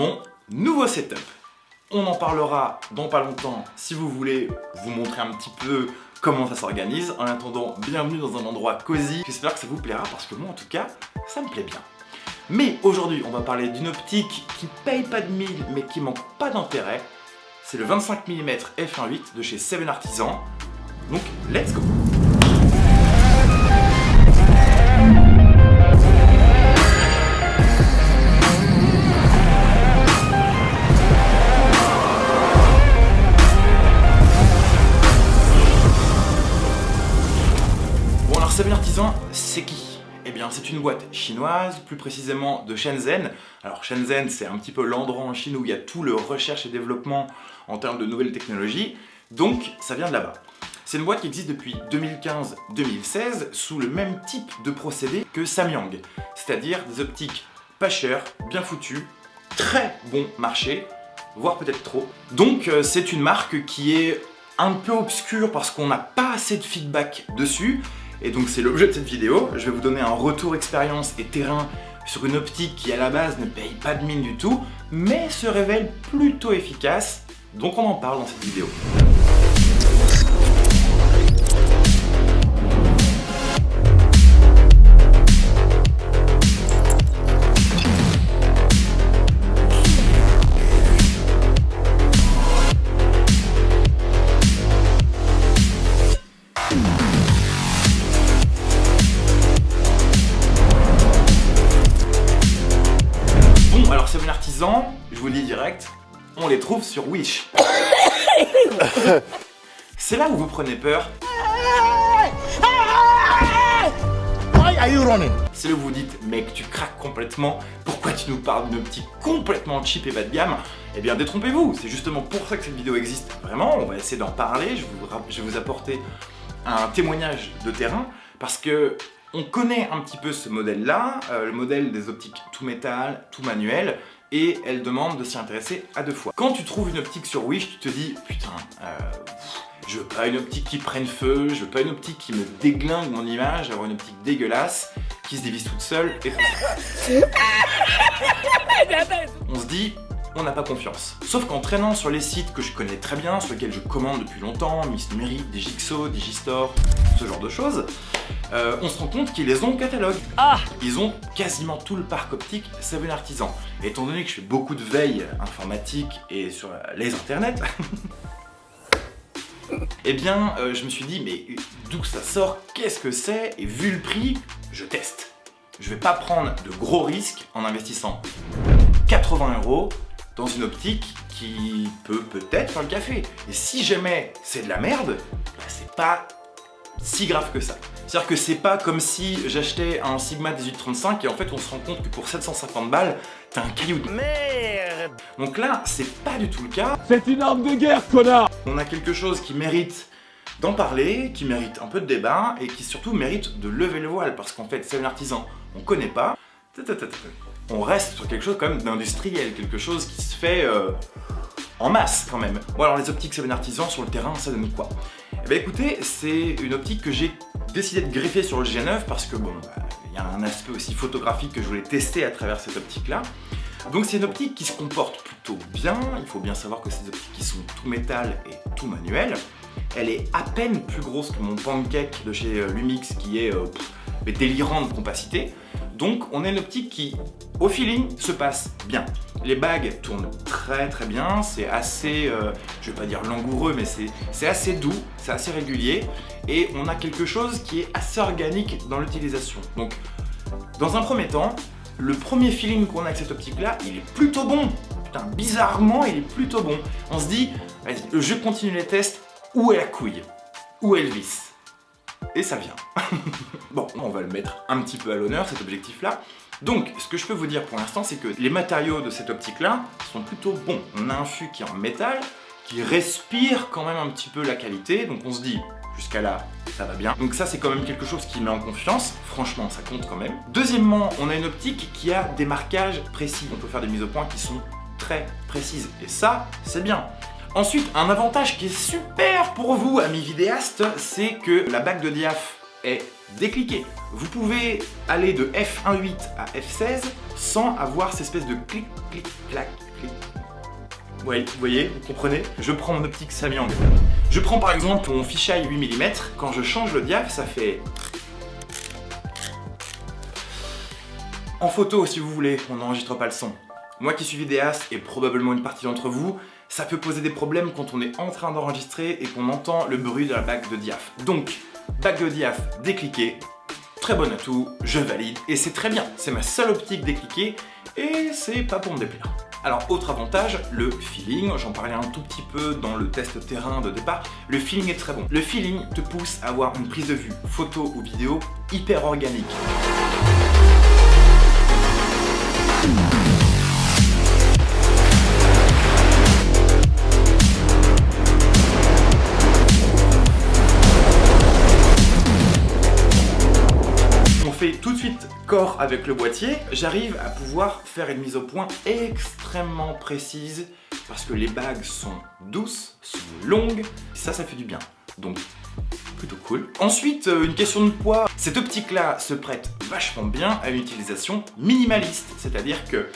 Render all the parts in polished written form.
mon nouveau setup. On en parlera dans pas longtemps si vous voulez vous montrer un petit peu comment ça s'organise. En attendant, bienvenue dans un endroit cosy. J'espère que ça vous plaira parce que moi en tout cas, ça me plaît bien. Mais aujourd'hui, on va parler d'une optique qui paye pas de mille mais qui manque pas d'intérêt. C'est le 25 mm f1.8 de chez Seven Artisan. Donc, let's go! Bon alors, Seven Artisan, c'est qui? Eh bien, c'est une boîte chinoise, plus précisément de Shenzhen. Alors Shenzhen, c'est un petit peu l'endroit en Chine où il y a tout le recherche et développement en termes de nouvelles technologies. Donc, ça vient de là-bas. C'est une boîte qui existe depuis 2015-2016 sous le même type de procédé que Samyang, c'est-à-dire des optiques pas chères, bien foutues, très bon marché, voire peut-être trop. Donc, c'est une marque qui est un peu obscure parce qu'on n'a pas assez de feedback dessus. Et donc c'est l'objet de cette vidéo, je vais vous donner un retour expérience et terrain sur une optique qui à la base ne paye pas de mine du tout, mais se révèle plutôt efficace, donc on en parle dans cette vidéo. Seven Artisan, je vous le dis direct, on les trouve sur Wish. C'est là où vous prenez peur. C'est là où vous dites, mec, tu craques complètement, pourquoi tu nous parles d'une optique complètement cheap et bas de gamme? Eh bien, détrompez-vous, c'est justement pour ça que cette vidéo existe. Vraiment, on va essayer d'en parler, je vais vous apporter un témoignage de terrain, parce que on connaît un petit peu ce modèle-là, le modèle des optiques tout métal, tout manuel, et elle demande de s'y intéresser à deux fois. Quand tu trouves une optique sur Wish, tu te dis, putain, je veux pas une optique qui prenne feu, je veux pas une optique qui me déglingue mon image, avoir une optique dégueulasse, qui se dévisse toute seule, et tout ça. On se dit, on n'a pas confiance. Sauf qu'en traînant sur les sites que je connais très bien, sur lesquels je commande depuis longtemps, Miss Numérique, Digixo, Digistore, ce genre de choses, on se rend compte qu'ils les ont au catalogue. Ils ont quasiment tout le parc optique Seven Artisan. Et étant donné que je fais beaucoup de veille informatique et sur les internets, eh bien, je me suis dit, mais d'où ça sort? Qu'est-ce que c'est? Et vu le prix, je teste. Je vais pas prendre de gros risques en investissant 80 € dans une optique qui peut peut-être faire le café. Et si jamais c'est de la merde, bah c'est pas si grave que ça. C'est-à-dire que c'est pas comme si j'achetais un Sigma 1835 et en fait on se rend compte que pour 750 balles, t'as un caillou de merde. Donc là, c'est pas du tout le cas. C'est une arme de guerre, connard! On a quelque chose qui mérite d'en parler, qui mérite un peu de débat et qui surtout mérite de lever le voile parce qu'en fait, Seven Artisan, on connaît pas. On reste sur quelque chose quand même d'industriel, quelque chose qui se fait en masse quand même. Bon alors les optiques Seven Artisan sur le terrain, ça donne quoi? Eh bien écoutez, c'est une optique que j'ai décidé de greffer sur le G9 parce que bon, il y a un aspect aussi photographique que je voulais tester à travers cette optique-là. Donc c'est une optique qui se comporte plutôt bien, il faut bien savoir que c'est des optiques qui sont tout métal et tout manuel. Elle est à peine plus grosse que mon pancake de chez Lumix qui est délirant de compacité. Donc on a une optique qui, au feeling, se passe bien. Les bagues tournent très très bien, c'est assez, je vais pas dire langoureux, mais c'est assez doux, c'est assez régulier. Et on a quelque chose qui est assez organique dans l'utilisation. Donc, dans un premier temps, le premier feeling qu'on a avec cette optique-là, il est plutôt bon. Putain, bizarrement, il est plutôt bon. On se dit, vas-y, je continue les tests, où est la couille? Où est le vis? Et ça vient. Bon, on va le mettre un petit peu à l'honneur, cet objectif-là. Donc, ce que je peux vous dire pour l'instant, c'est que les matériaux de cette optique-là sont plutôt bons. On a un fût qui est en métal, qui respire quand même un petit peu la qualité, donc on se dit, jusqu'à là, ça va bien. Donc ça, c'est quand même quelque chose qui met en confiance. Franchement, ça compte quand même. Deuxièmement, on a une optique qui a des marquages précis. On peut faire des mises au point qui sont très précises. Et ça, c'est bien. Ensuite, un avantage qui est super pour vous, amis vidéastes, c'est que la bague de diaph est décliquée. Vous pouvez aller de f1.8 à f16 sans avoir cette espèce de clic, clic, clac, Oui, vous voyez, vous comprenez? Je prends mon optique Samyang. Je prends par exemple mon fisheye 8 mm. Quand je change le diaph, ça fait... En photo, si vous voulez, on n'enregistre pas le son. Moi qui suis vidéaste, et probablement une partie d'entre vous, ça peut poser des problèmes quand on est en train d'enregistrer et qu'on entend le bruit de la bague de diaph. Donc, bague de diaph décliquée, très bon atout, je valide, et c'est très bien. C'est ma seule optique décliquée, et c'est pas pour me déplaire. Alors, autre avantage, le feeling, j'en parlais un tout petit peu dans le test terrain de départ, le feeling est très bon. Le feeling te pousse à avoir une prise de vue, photo ou vidéo, hyper organique. Tout de suite corps avec le boîtier, j'arrive à pouvoir faire une mise au point extrêmement précise parce que les bagues sont douces, sont longues, ça fait du bien. Donc plutôt cool. Ensuite, une question de poids. Cette optique-là se prête vachement bien à une utilisation minimaliste, c'est-à-dire que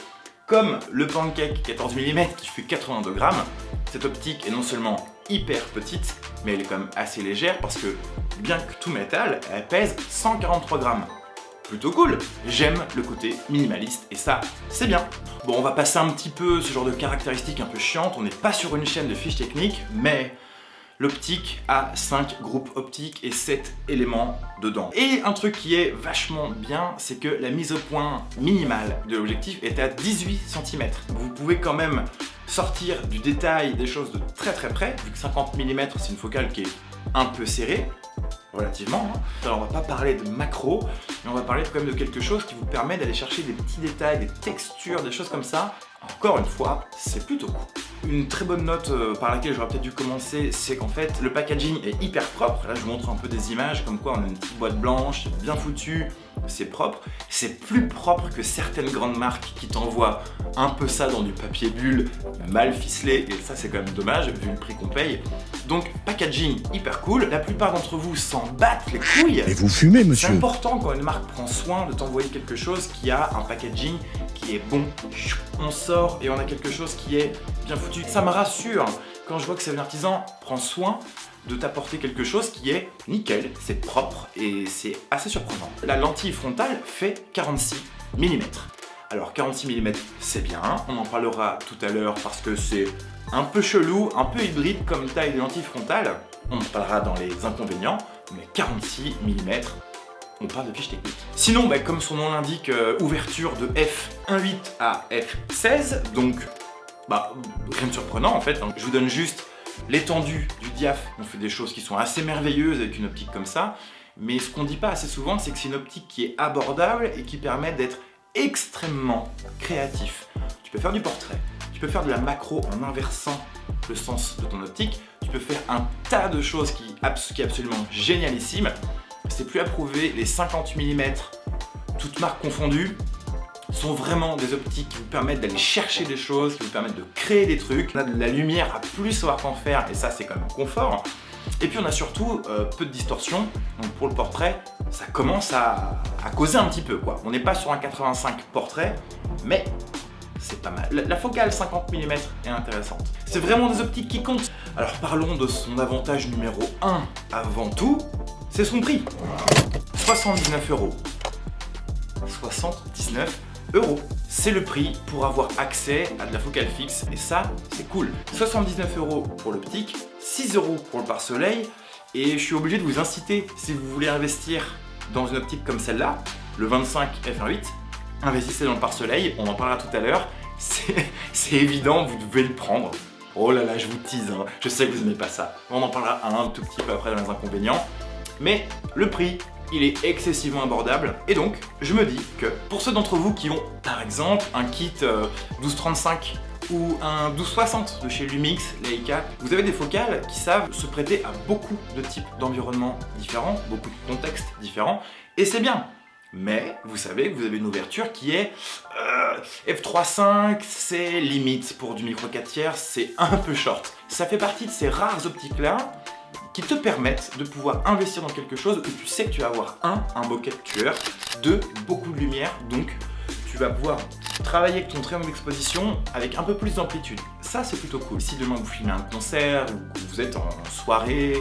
comme le pancake 14 mm qui fait 82 grammes, cette optique est non seulement hyper petite, mais elle est quand même assez légère parce que bien que tout métal, elle pèse 143 grammes. Plutôt cool, j'aime le côté minimaliste et ça, c'est bien. Bon, on va passer un petit peu ce genre de caractéristiques un peu chiantes, on n'est pas sur une chaîne de fiches techniques, mais l'optique a 5 groupes optiques et 7 éléments dedans. Et un truc qui est vachement bien, c'est que la mise au point minimale de l'objectif est à 18 cm. Vous pouvez quand même sortir du détail des choses de très près, vu que 50 mm c'est une focale qui est un peu serrée, relativement. Alors on va pas parler de macro, mais on va parler quand même de quelque chose qui vous permet d'aller chercher des petits détails, des textures, des choses comme ça. Encore une fois, c'est plutôt cool. Une très bonne note par laquelle j'aurais peut-être dû commencer, c'est qu'en fait le packaging est hyper propre. Là je vous montre un peu des images comme quoi on a une petite boîte blanche, bien foutue, c'est propre. C'est plus propre que certaines grandes marques qui t'envoient un peu ça dans du papier bulle mal ficelé, et ça c'est quand même dommage vu le prix qu'on paye. Donc packaging hyper cool, la plupart d'entre vous s'en battent les couilles. Et vous fumez, monsieur. C'est important quand une marque prend soin de t'envoyer quelque chose qui a un packaging qui est bon. On sort et on a quelque chose qui est bien foutu. Ça me rassure quand je vois que Seven Artisan prend soin de t'apporter quelque chose qui est nickel, c'est propre et c'est assez surprenant. La lentille frontale fait 46 mm. Alors 46 mm c'est bien, on en parlera tout à l'heure parce que c'est un peu chelou, un peu hybride comme taille de lentille frontale. On en parlera dans les inconvénients, mais 46 mm, on parle de fiche technique. Sinon, comme son nom l'indique, ouverture de f1.8 à f16, donc rien de surprenant en fait. Donc, je vous donne juste l'étendue du diaph. On fait des choses qui sont assez merveilleuses avec une optique comme ça, mais ce qu'on dit pas assez souvent, c'est que c'est une optique qui est abordable et qui permet d'être extrêmement créatif. Tu peux faire du portrait, tu peux faire de la macro en inversant le sens de ton optique, tu peux faire un tas de choses qui est absolument génialissime. C'est plus à prouver, les 50 mm, toutes marques confondues, sont vraiment des optiques qui vous permettent d'aller chercher des choses, qui vous permettent de créer des trucs. On a de la lumière à plus savoir qu'en faire, et ça c'est quand même confort. Et puis on a surtout peu de distorsion, donc pour le portrait, ça commence à causer un petit peu quoi. On n'est pas sur un 85 portrait, mais c'est pas mal. La focale 50 mm est intéressante. C'est vraiment des optiques qui comptent. Alors parlons de son avantage numéro 1 avant tout, c'est son prix. 79 €. 79 €. C'est le prix pour avoir accès à de la focale fixe et ça, c'est cool. 79 € pour l'optique, 6 € pour le pare-soleil et je suis obligé de vous inciter, si vous voulez investir dans une optique comme celle-là, le 25 f1.8, investissez dans le pare-soleil, on en parlera tout à l'heure, c'est évident, vous devez le prendre. Oh là là, je vous tease, hein. Je sais que vous n'aimez pas ça. On en parlera un tout petit peu après dans les inconvénients, mais le prix, il est excessivement abordable et donc je me dis que pour ceux d'entre vous qui ont par exemple un kit 1235 ou un 1260 de chez Lumix, Leica, vous avez des focales qui savent se prêter à beaucoup de types d'environnements différents, beaucoup de contextes différents et c'est bien. Mais vous savez que vous avez une ouverture qui est f3.5, c'est limite pour du micro 4/3, c'est un peu short. Ça fait partie de ces rares optiques là qui te permettent de pouvoir investir dans quelque chose où tu sais que tu vas avoir un bokeh tueur, 2, beaucoup de lumière, donc tu vas pouvoir travailler avec ton triangle d'exposition avec un peu plus d'amplitude. ça c'est plutôt cool. Si demain vous filmez un concert, ou que vous êtes en soirée,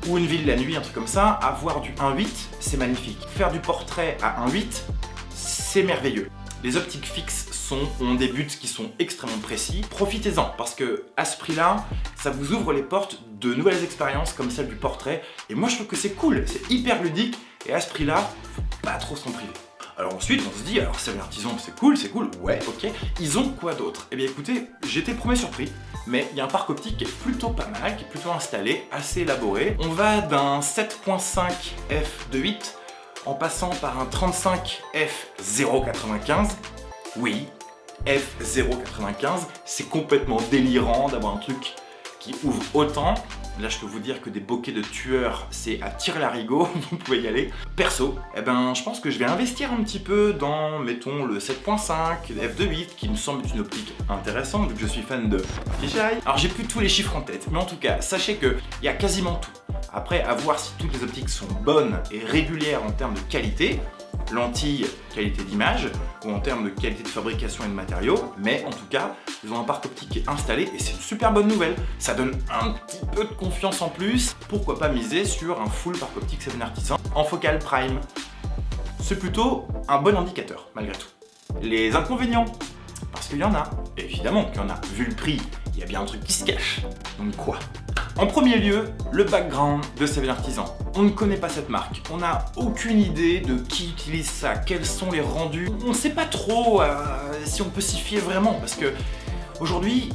ou une ville la nuit, un truc comme ça, avoir du 1.8, c'est magnifique. Faire du portrait à 1.8, c'est merveilleux. Les optiques fixes ont des buts qui sont extrêmement précis. Profitez-en, parce que à ce prix-là, ça vous ouvre les portes de nouvelles expériences comme celle du portrait. Et moi je trouve que c'est cool, c'est hyper ludique, et à ce prix-là, faut pas trop s'en priver. Alors ensuite, on se dit, alors Cévennes Artisan, c'est cool, ouais, ok. Ils ont quoi d'autre? Eh bien écoutez, j'étais premier surpris, mais il y a un parc optique qui est plutôt pas mal, qui est plutôt installé, assez élaboré. On va d'un 7.5 f2.8 en passant par un 35 f0.95. Oui, f0.95, c'est complètement délirant d'avoir un truc qui ouvre autant. Là, je peux vous dire que des bokeh de tueurs, c'est à tire-larigot, vous pouvez y aller. Perso, eh ben, je pense que je vais investir un petit peu dans, mettons, le 7.5, f2.8, qui me semble être une optique intéressante, vu que je suis fan de fisheye. Alors, j'ai plus tous les chiffres en tête, mais en tout cas, sachez qu'il y a quasiment tout. Après, à voir si toutes les optiques sont bonnes et régulières en termes de qualité, lentilles, qualité d'image, ou en termes de qualité de fabrication et de matériaux, mais en tout cas, ils ont un parc optique qui est installé et c'est une super bonne nouvelle. Ça donne un petit peu de confiance en plus. Pourquoi pas miser sur un full parc optique Cévennes Artisan en focale prime? C'est plutôt un bon indicateur, malgré tout. Les inconvénients, parce qu'il y en a, évidemment qu'il y en a. Vu le prix, il y a bien un truc qui se cache. Donc quoi? En premier lieu, le background de Cévennes Artisan. On ne connaît pas cette marque, on n'a aucune idée de qui utilise ça, quels sont les rendus. On ne sait pas trop si on peut s'y fier vraiment, parce que aujourd'hui,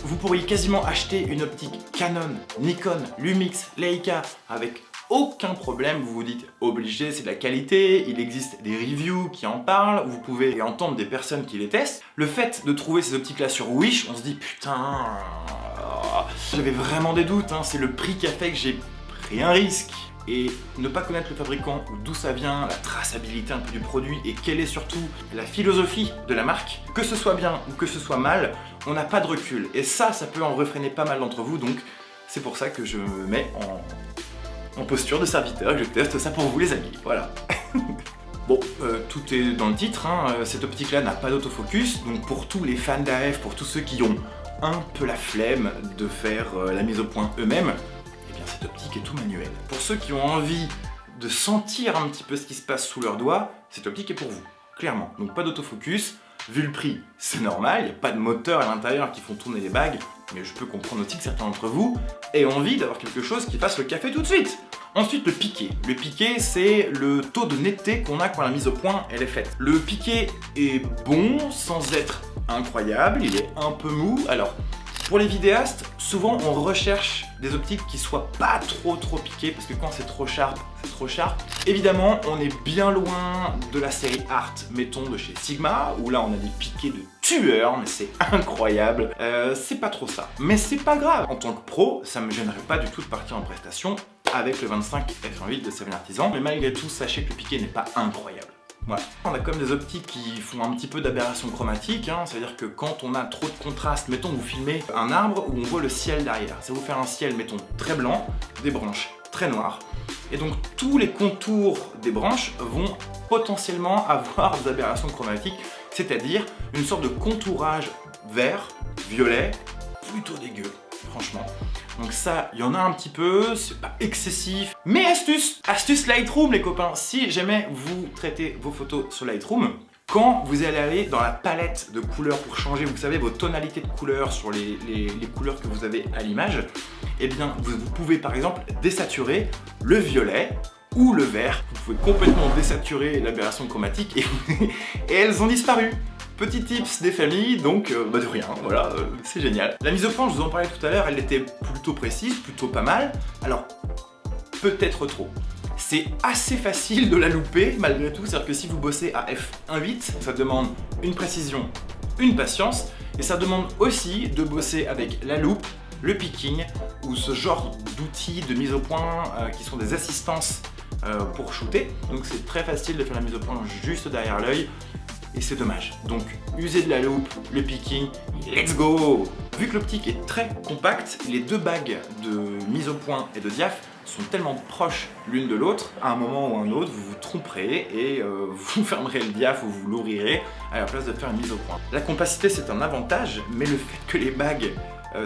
vous pourriez quasiment acheter une optique Canon, Nikon, Lumix, Leica avec aucun problème. Vous vous dites obligé, c'est de la qualité, il existe des reviews qui en parlent, vous pouvez entendre des personnes qui les testent. Le fait de trouver ces optiques là sur Wish, on se dit putain, j'avais vraiment des doutes, hein. C'est le prix qui a fait que j'ai pris un risque. Et ne pas connaître le fabricant, ou d'où ça vient, la traçabilité un peu du produit, et quelle est surtout la philosophie de la marque, que ce soit bien ou que ce soit mal, on n'a pas de recul. Et ça peut en refréner pas mal d'entre vous, donc c'est pour ça que je me mets en posture de serviteur, je teste ça pour vous les amis, voilà. Bon, tout est dans le titre, hein. Cette optique-là n'a pas d'autofocus, donc pour tous les fans d'AF, pour tous ceux qui ont un peu la flemme de faire la mise au point eux-mêmes, eh bien cette optique est tout manuelle. Pour ceux qui ont envie de sentir un petit peu ce qui se passe sous leurs doigts, cette optique est pour vous, clairement. Donc pas d'autofocus, vu le prix, c'est normal, il n'y a pas de moteur à l'intérieur qui font tourner les bagues, mais je peux comprendre aussi que certains d'entre vous aient envie d'avoir quelque chose qui fasse le café tout de suite. Ensuite, le piqué. Le piqué, c'est le taux de netteté qu'on a quand la mise au point elle est faite. Le piqué est bon sans être incroyable, il est un peu mou. Alors, pour les vidéastes, souvent on recherche des optiques qui soient pas trop piquées, parce que quand c'est trop sharp, c'est trop sharp. Évidemment, on est bien loin de la série Art, mettons, de chez Sigma, où là on a des piqués de tueurs, mais c'est incroyable. C'est pas trop ça. Mais c'est pas grave. En tant que pro, ça me gênerait pas du tout de partir en prestation avec le 25 f1.8 de Cévennes Artisan, mais malgré tout, sachez que le piqué n'est pas incroyable. Voilà. On a comme des optiques qui font un petit peu d'aberration chromatique, hein. C'est-à-dire que quand on a trop de contraste, mettons vous filmez un arbre où on voit le ciel derrière, ça va vous faire un ciel, mettons, très blanc, des branches très noires, et donc tous les contours des branches vont potentiellement avoir des aberrations chromatiques, c'est-à-dire une sorte de contourage vert, violet, plutôt dégueu, franchement. Donc ça, il y en a un petit peu, c'est pas excessif. Mais astuce Lightroom les copains, si jamais vous traitez vos photos sur Lightroom, quand vous allez aller dans la palette de couleurs pour changer, vous savez, vos tonalités de couleurs sur les couleurs que vous avez à l'image, eh bien vous pouvez par exemple désaturer le violet ou le vert. Vous pouvez complètement désaturer l'aberration chromatique et elles ont disparu. Petit tips des familles, donc de rien, voilà, c'est génial. La mise au point, je vous en parlais tout à l'heure, elle était plutôt précise, plutôt pas mal. Alors, peut-être trop. C'est assez facile de la louper malgré tout, c'est-à-dire que si vous bossez à f1.8, ça demande une précision, une patience, et ça demande aussi de bosser avec la loupe, le picking, ou ce genre d'outils de mise au point qui sont des assistances pour shooter. Donc c'est très facile de faire la mise au point juste derrière l'œil. Et c'est dommage. Donc, usez de la loupe, le picking, let's go! Vu que l'optique est très compacte, les deux bagues de mise au point et de diaph sont tellement proches l'une de l'autre, à un moment ou à un autre, vous vous tromperez et vous fermerez le diaph ou vous l'ouvrirez à la place de faire une mise au point. La compacité, c'est un avantage, mais le fait que les bagues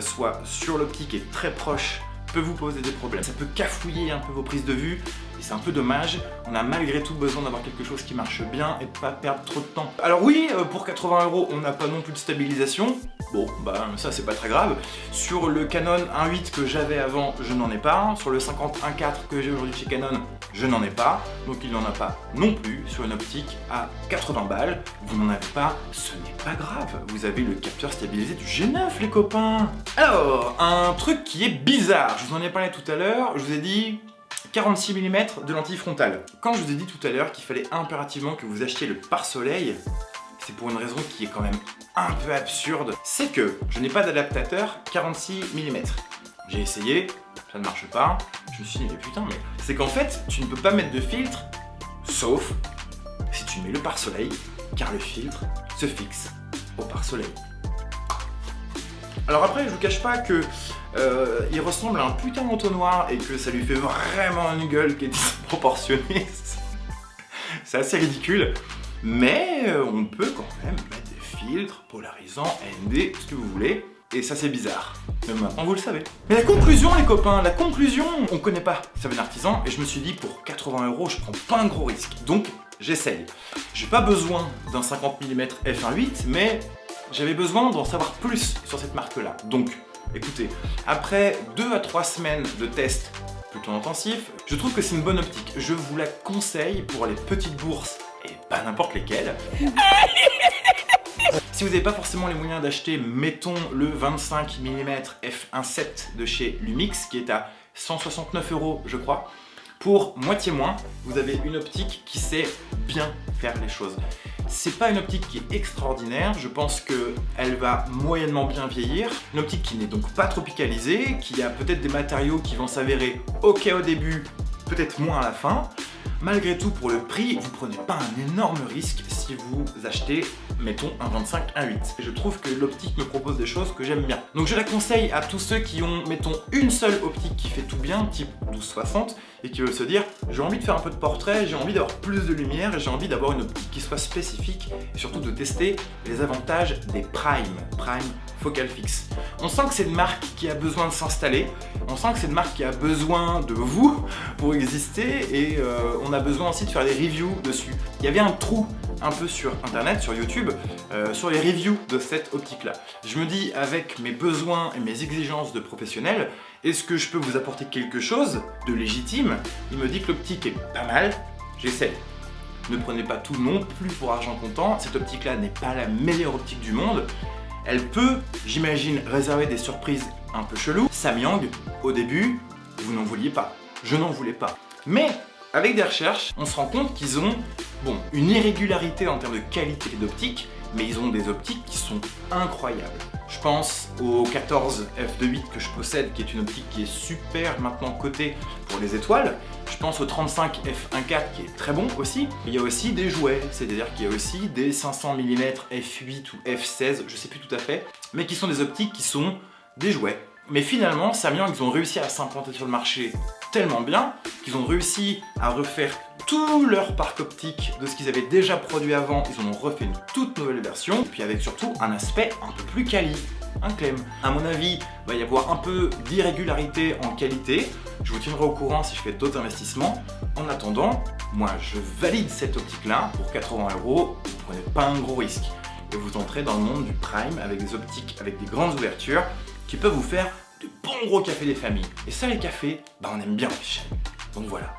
soient sur l'optique et très proches peut vous poser des problèmes. Ça peut cafouiller un peu vos prises de vue et c'est un peu dommage. On a malgré tout besoin d'avoir quelque chose qui marche bien et de pas perdre trop de temps. Alors oui, pour 80 €, on n'a pas non plus de stabilisation. Bon, bah ça c'est pas très grave. Sur le Canon 1.8 que j'avais avant, je n'en ai pas. Sur le 50-1.4 que j'ai aujourd'hui chez Canon, je n'en ai pas. Donc il n'en a pas non plus sur une optique à 80 balles. Vous n'en avez pas, ce n'est pas grave. Vous avez le capteur stabilisé du G9 les copains. Alors, un truc qui est bizarre. Je vous en ai parlé tout à l'heure, je vous ai dit 46 mm de lentille frontale. Quand je vous ai dit tout à l'heure qu'il fallait impérativement que vous achetiez le pare-soleil, c'est pour une raison qui est quand même un peu absurde. C'est que je n'ai pas d'adaptateur 46 mm. J'ai essayé, ça ne marche pas. Je me suis dit mais putain, mais c'est qu'en fait tu ne peux pas mettre de filtre sauf si tu mets le pare-soleil, car le filtre se fixe au pare-soleil. Alors après, je vous cache pas que il ressemble à un putain d'entonnoir et que ça lui fait vraiment une gueule qui est disproportionnée. C'est assez ridicule, mais on peut quand même mettre des filtres polarisants, ND, ce que vous voulez, et ça c'est bizarre. Mais maintenant vous le savez. Mais la conclusion les copains, la conclusion, on connaît pas Seven Artisan et je me suis dit pour 80 € je prends pas un gros risque, donc j'essaye. J'ai pas besoin d'un 50 mm f1.8, mais j'avais besoin d'en savoir plus sur cette marque-là. Donc, écoutez, après 2 à 3 semaines de tests plutôt intensifs, je trouve que c'est une bonne optique. Je vous la conseille pour les petites bourses, et pas n'importe lesquelles. Si vous n'avez pas forcément les moyens d'acheter, mettons le 25 mm f1.7 de chez Lumix, qui est à 169 € je crois, pour moitié moins, vous avez une optique qui sait bien faire les choses. C'est pas une optique qui est extraordinaire, je pense qu'elle va moyennement bien vieillir. Une optique qui n'est donc pas tropicalisée, qui a peut-être des matériaux qui vont s'avérer ok au début, peut-être moins à la fin. Malgré tout, pour le prix, vous prenez pas un énorme risque si vous achetez, mettons, un 25-1.8. Et je trouve que l'optique me propose des choses que j'aime bien. Donc je la conseille à tous ceux qui ont, mettons, une seule optique qui fait tout bien, type 12-60, et qui veulent se dire, j'ai envie de faire un peu de portrait, j'ai envie d'avoir plus de lumière, et j'ai envie d'avoir une optique qui soit spécifique, et surtout de tester les avantages des Prime focal fixe. On sent que c'est une marque qui a besoin de s'installer, on sent que c'est une marque qui a besoin de vous pour exister, et on a besoin aussi de faire des reviews dessus. Il y avait un trou un peu sur internet, sur YouTube, sur les reviews de cette optique-là. Je me dis, avec mes besoins et mes exigences de professionnel, est-ce que je peux vous apporter quelque chose de légitime? Il me dit que l'optique est pas mal, j'essaie. Ne prenez pas tout non plus pour argent comptant, cette optique-là n'est pas la meilleure optique du monde. Elle peut, j'imagine, réserver des surprises un peu cheloues. Samyang, au début, vous n'en vouliez pas. Je n'en voulais pas. Mais avec des recherches, on se rend compte qu'ils ont une irrégularité en termes de qualité d'optique, mais ils ont des optiques qui sont incroyables. Je pense au 14 f2.8 que je possède, qui est une optique qui est super maintenant cotée pour les étoiles. Je pense au 35 f1.4 qui est très bon aussi. Il y a aussi des jouets, c'est-à-dire qu'il y a aussi des 500 mm f8 ou f16, je sais plus tout à fait, mais qui sont des optiques qui sont des jouets. Mais finalement, Samyang, ils ont réussi à s'implanter sur le marché tellement bien qu'ils ont réussi à refaire tout leur parc optique de ce qu'ils avaient déjà produit avant. Ils en ont refait une toute nouvelle version, et puis avec surtout un aspect un peu plus quali, un clem. À mon avis, il va y avoir un peu d'irrégularité en qualité. Je vous tiendrai au courant si je fais d'autres investissements. En attendant, moi je valide cette optique-là pour 80 €. Vous prenez pas un gros risque et vous entrez dans le monde du prime avec des optiques avec des grandes ouvertures qui peuvent vous faire de bons gros cafés des familles. Et ça, les cafés, on aime bien au fichier. Donc voilà.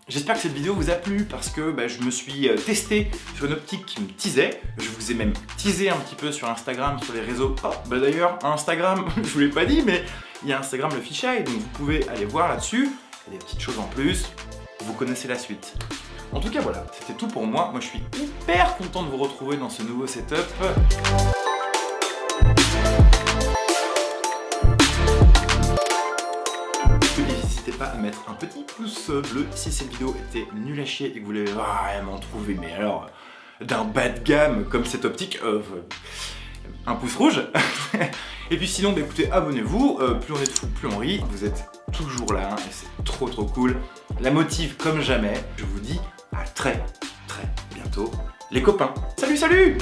J'espère que cette vidéo vous a plu parce que je me suis testé sur une optique qui me teasait. Je vous ai même teasé un petit peu sur Instagram, sur les réseaux. Oh, d'ailleurs, Instagram, je vous l'ai pas dit, mais il y a Instagram le fichier, donc vous pouvez aller voir là-dessus. Il y a des petites choses en plus. Vous connaissez la suite. En tout cas, voilà, c'était tout pour moi. Moi, je suis hyper content de vous retrouver dans ce nouveau setup. N'hésitez pas à mettre un petit pouce bleu si cette vidéo était nulle à chier et que vous voulez vraiment trouver, mais alors, d'un bas de gamme comme cette optique, un pouce rouge. Et puis sinon, écoutez, abonnez-vous, plus on est de fous, plus on rit. Vous êtes toujours là et c'est trop cool. La motive comme jamais. Je vous dis à très bientôt les copains. Salut